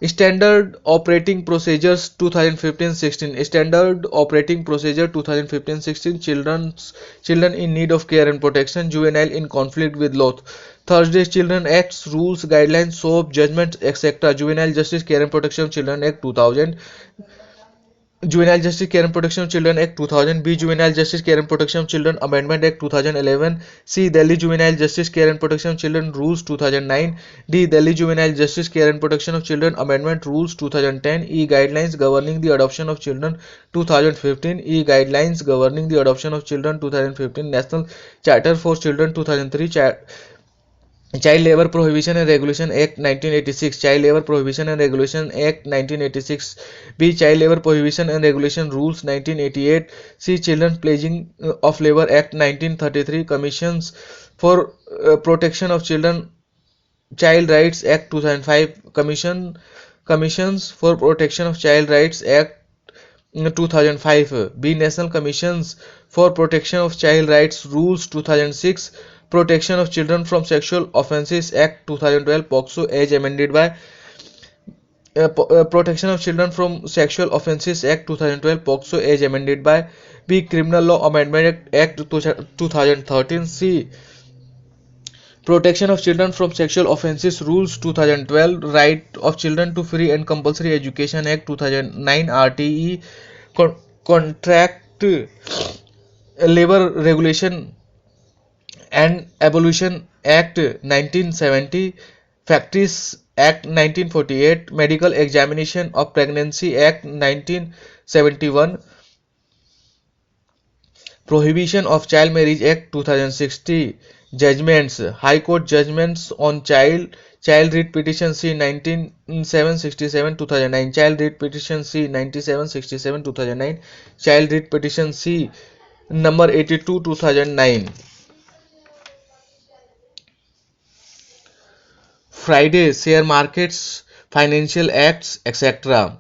Standard Operating Procedures 2015-16 Standard Operating Procedure 2015-16 Children in need of care and protection, juvenile in conflict with law, Thursday Children Acts, Rules, Guidelines, SOAP, Judgments, etc. Juvenile Justice Care and Protection of Children Act 2000, Juvenile Justice Care and Protection of Children Act 2000, B. Juvenile Justice Care and Protection of Children Amendment Act 2011, C. Delhi Juvenile Justice Care and Protection of Children Rules 2009, D. Delhi Juvenile Justice Care and Protection of Children Amendment Rules 2010, E. Guidelines Governing the Adoption of Children 2015, E. Guidelines Governing the Adoption of Children 2015, National Charter for Children 2003, Child Labor Prohibition and Regulation Act 1986, Child Labor Prohibition and Regulation Act 1986, B. Child Labor Prohibition and Regulation Rules 1988, C. Children Pledging of Labor Act 1933, Commissions for Protection of Children, Child Rights Act 2005, Commissions for Protection of Child Rights Act 2005, B. National Commissions for Protection of Child Rights Rules 2006, Protection of Children from Sexual Offences Act 2012 POCSO as amended by Protection of Children from Sexual Offences Act 2012 POCSO as amended by B. Criminal Law Amendment Act 2013, C. Protection of Children from Sexual Offences Rules 2012, Right of Children to Free and Compulsory Education Act 2009, RTE, Contract Labor Regulation and Abolition Act 1970, Factories Act 1948, Medical Examination of Pregnancy Act 1971, Prohibition of Child Marriage Act 2060, Judgments, High Court Judgments on Child Writ Petition C 9767 2009, Child Writ Petition C 9767 2009, Child Writ Petition C number 82 2009. Friday, Share Markets, Financial Acts, etc.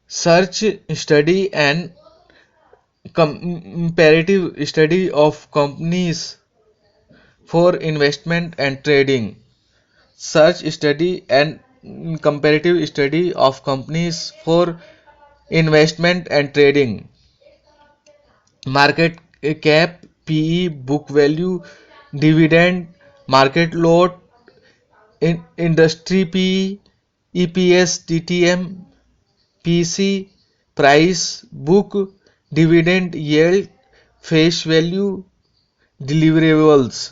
Search, study and comparative study of companies for investment and trading. Search, study and comparative study of companies for investment and trading. Market cap, PE, book value, dividend, market lot, industry PE, EPS, TTM, PC, price, book, dividend yield, face value, deliverables.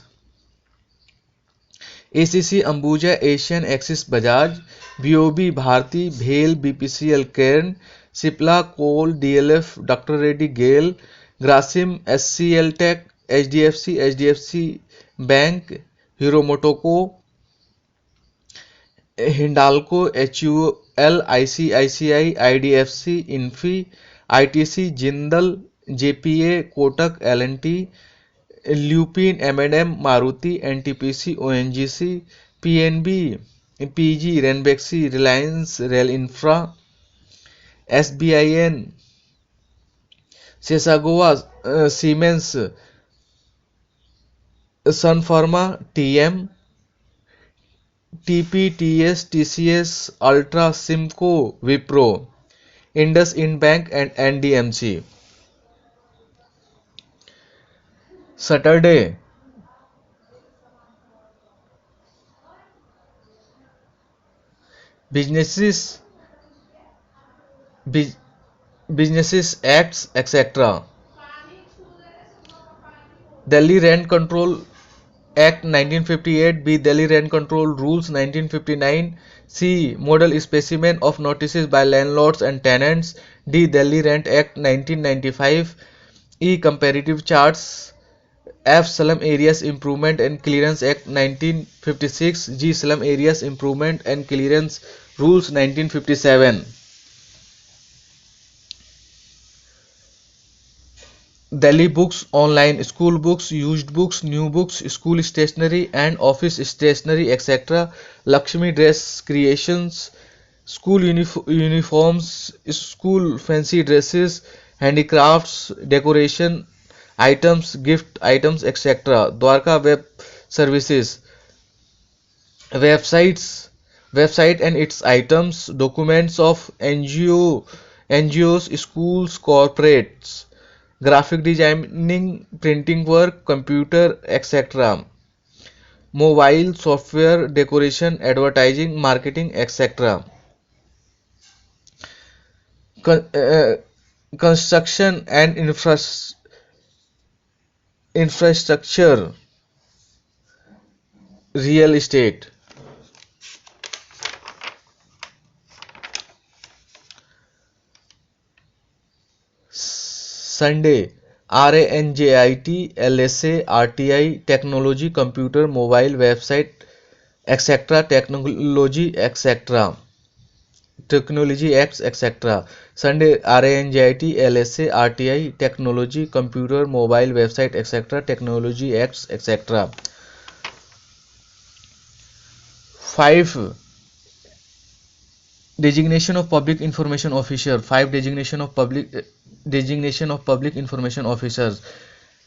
ACC, Ambuja, Asian, Axis, Bajaj, BOB, Bharti, BHEL, BPCL, Cairn, Cipla, Coal, DLF, Dr. Reddy, Gale, Grasim, SCL Tech, HDFC Bank, Hero Motoko, Hindalco, HUL, ICICI, IDFC, Infi, ITC, Jindal, JPA, Kotak, L&T, Lupin, M&M, Maruti, NTPC, ONGC, PNB, PG, Ranbaxy, Reliance, Rail Infra, SBIN, Sesagoa, Siemens, Sun Pharma, TM, TPTS, TCS, Ultra, Simco, Wipro, IndusInd Bank and NDMC. Saturday, businesses, bus- businesses acts, etc. Delhi Rent Control Act 1958, B. Delhi Rent Control Rules 1959, C. Model specimen of notices by landlords and tenants, D. Delhi Rent Act 1995, E. Comparative charts, F. Slum Areas Improvement and Clearance Act 1956, G. Slum Areas Improvement and Clearance Rules 1957. Delhi books, online school books, used books, new books, school stationery and office stationery, etc. Lakshmi dress creations, school uniforms, school fancy dresses, handicrafts, decoration items, gift items, etc. Dwarka web services, websites, website and its items, documents of NGOs, schools, corporates, graphic designing, printing work, computer, etc. Mobile, software, decoration, advertising, marketing, etc. Construction and infrastructure, real estate. Sunday, RANJIT, LSA, RTI, technology, computer, mobile, website, etc. Technology, etc. Technology acts, etc. Sunday, RANJIT, LSA, RTI, technology, computer, mobile, website, etc. Technology acts, etc. 5. Designation of public information officer. 5. Designation of public information officers.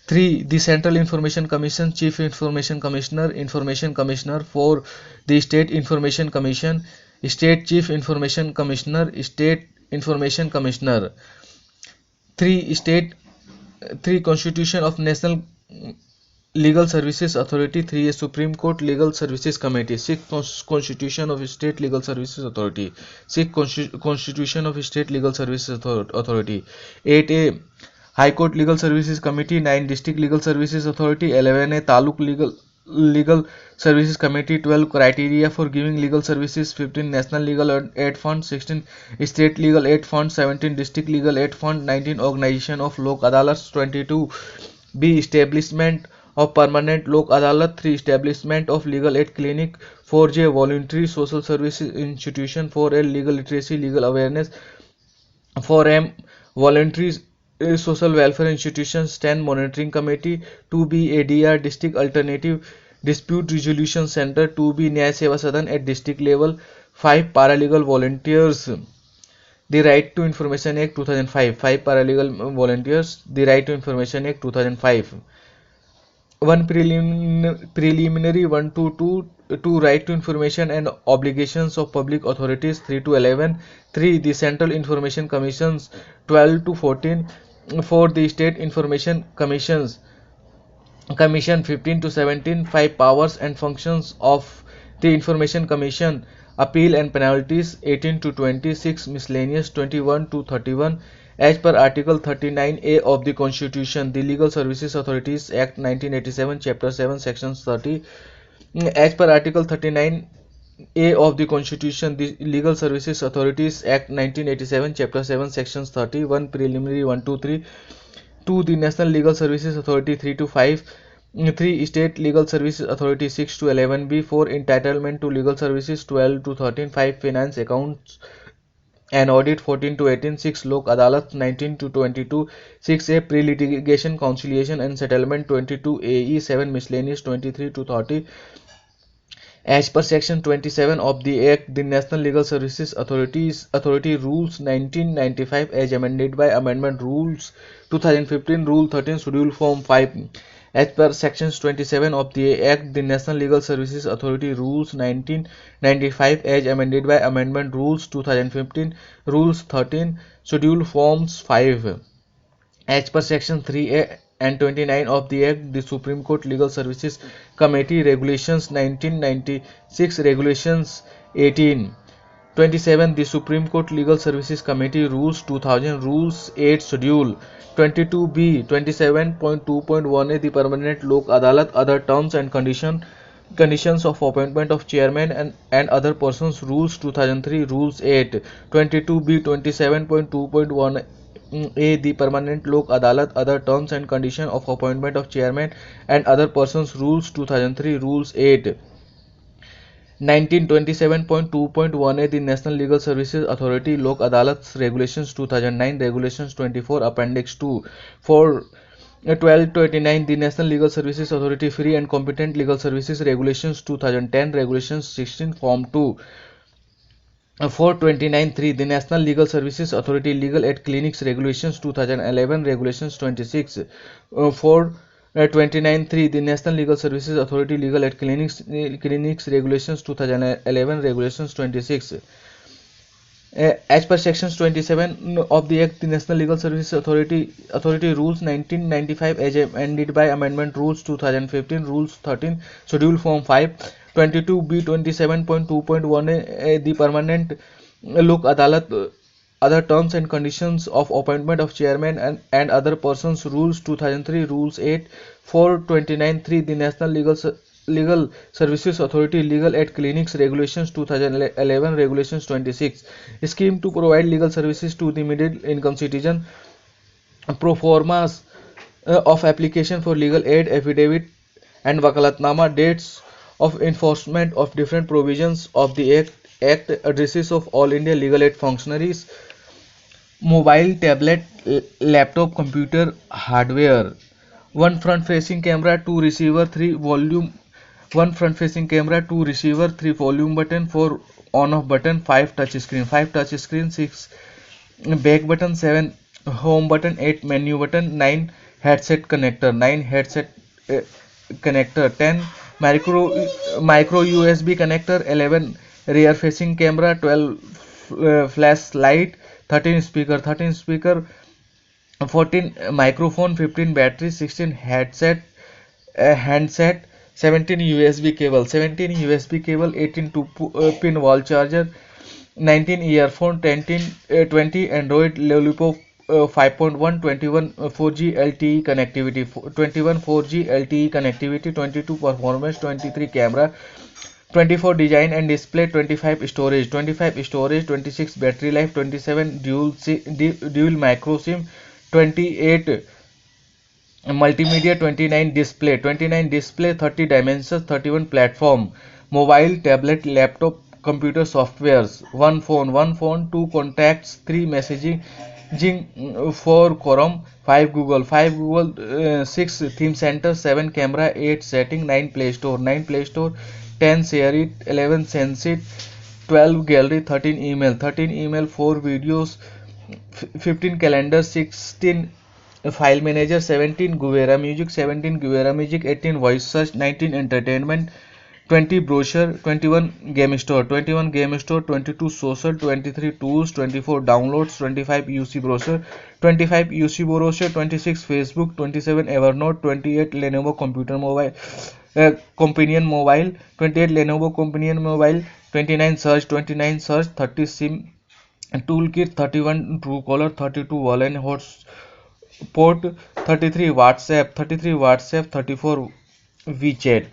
3. The Central Information Commission, Chief Information Commissioner, Information Commissioner. 4. The State Information Commission, State Chief Information Commissioner, State Information Commissioner. 3. Constitution of National Legal Services Authority. 3. Supreme Court Legal Services Committee. 6. Constitution of State Legal Services Authority. 6. Constitution of State Legal Services Authority. 8. High Court Legal Services Committee. 9. District Legal Services Authority. 11. Taluk Legal Services Committee. 12. Criteria for giving legal services. 15. National Legal Aid Fund. 16. State Legal Aid Fund. 17. District Legal Aid Fund. 19. Organization of Lok Adalats. 22. B. Establishment of Permanent Lok Adalat. 3. Establishment of Legal Aid Clinic. 4J. Voluntary Social Services Institution. 4L. Legal Literacy, Legal Awareness. 4M. Voluntary Social Welfare Institutions. 10. Monitoring Committee. 2B. ADR District Alternative Dispute Resolution Center. 2B. Nyay Seva Sadan at district level. 5. Paralegal Volunteers. The Right to Information Act 2005. 5. Paralegal Volunteers. The Right to Information Act 2005. 1. Preliminary 1 to 2 2 right to information and obligations of public authorities 3 to 11, 3 the Central Information Commissions 12 to 14, 4 the State Information Commission 15 to 17, 5 powers and functions of the Information Commission, appeal and penalties 18 to 26, miscellaneous 21 to 31. As per Article 39A of the Constitution, the Legal Services Authorities Act 1987, Chapter 7, Sections 30. As per Article 39A of the Constitution, the Legal Services Authorities Act 1987, Chapter 7, Sections 30. 1. Preliminary 1 to 3. 2. The National Legal Services Authority 3 to 5. 3. State Legal Services Authority 6 to 11b. 4. Entitlement to legal services 12 to 13. 5. Finance Accounts and Audit 14 to 18. 6. Lok Adalat 19 to 22. 6a. Pre-litigation conciliation and settlement 22 AE. 7. Miscellaneous 23 to 30. As per Section 27 of the Act, the National Legal Services Authority Rules 1995 as amended by Amendment Rules 2015, Rule 13, Schedule Form 5. As per Sections 27 of the Act, the National Legal Services Authority Rules 1995 as amended by Amendment Rules 2015, Rules 13, Schedule Forms 5. As per Section 3A and 29 of the Act, the Supreme Court Legal Services Committee Regulations 1996, Regulations 18. 27. The Supreme Court Legal Services Committee Rules 2000, Rules 8, Schedule 22B, 27.2.1a, the Permanent Lok Adalat, other terms and conditions of appointment of chairman and other persons, Rules 2003, Rules 8, 22B, 27.2.1a, the Permanent Lok Adalat, other terms and conditions of appointment of chairman and other persons, Rules 2003, Rules 8. 1927.2.1a, the National Legal Services Authority Lok Adalat Regulations 2009, Regulations 24, Appendix 2. For 12 to 89, the National Legal Services Authority Free and Competent Legal Services Regulations 2010, Regulations 16, Form 2. 429.3, the National Legal Services Authority Legal Aid Clinics Regulations 2011, Regulations 26. 429.3, the National Legal Services Authority Legal Aid Clinics Regulations 2011, Regulations 26. As per Sections 27 of the Act, the National Legal Services Authority Rules 1995 as amended by Amendment Rules 2015, Rules 13, Schedule Form 5, 22B, 27.2.1a, the Permanent Lok Adalat, other terms and conditions of appointment of chairman and other persons, Rules 2003, Rules 8, 429.3, the National Legal Services Authority Legal Aid Clinics Regulations 2011, Regulations 26. Scheme to provide legal services to the middle income citizen. Pro formas of application for legal aid, affidavit and wakalatnama, dates of enforcement of different provisions of the Act, addresses of all India legal aid functionaries, mobile, tablet, laptop, computer, hardware. 1 front facing camera, 2 receiver, 3 volume. 1 front facing camera, 2 receiver, 3 volume button, 4 on off button, 5 touch screen, 6 back button, 7 home button, 8 menu button, 9 headset connector, 10 micro USB connector, 11 rear facing camera, 12 flashlight, 13 speaker, 14 microphone, 15 battery, 16 handset, 17 USB cable, 18 2-pin wall charger, 19 earphone, 20 Android Lollipop 5.1, 21 4G LTE connectivity, 21 4G LTE connectivity, 22 performance, 23 camera, 24 design and display, 25 storage, 26 battery life, 27 dual micro SIM, 28 multimedia, 29 display, 30 dimensions, 31 platform, mobile, tablet, laptop, computer softwares, 1 phone, 2 contacts, 3 messaging, 4 Chrome, 5 Google, 6 theme center, 7 camera, 8 setting, 9 Play Store, 10 share it, 11 sense it, 12 gallery, 13 email, 4 videos, 15 calendar, 16 file manager, 17 Guvera Music, 18 voice search, 19 entertainment, 20 brochure, 21 game store, 22 social, 23 tools, 24 downloads, 25 UC brochure, 25 UC brochure, 26 Facebook, 27 Evernote, 28 Lenovo computer mobile companion mobile, 28 Lenovo companion mobile, 29 search, 30 sim toolkit, 31 Truecaller, 32 Wallen hotspot, 33 WhatsApp, 34 WeChat.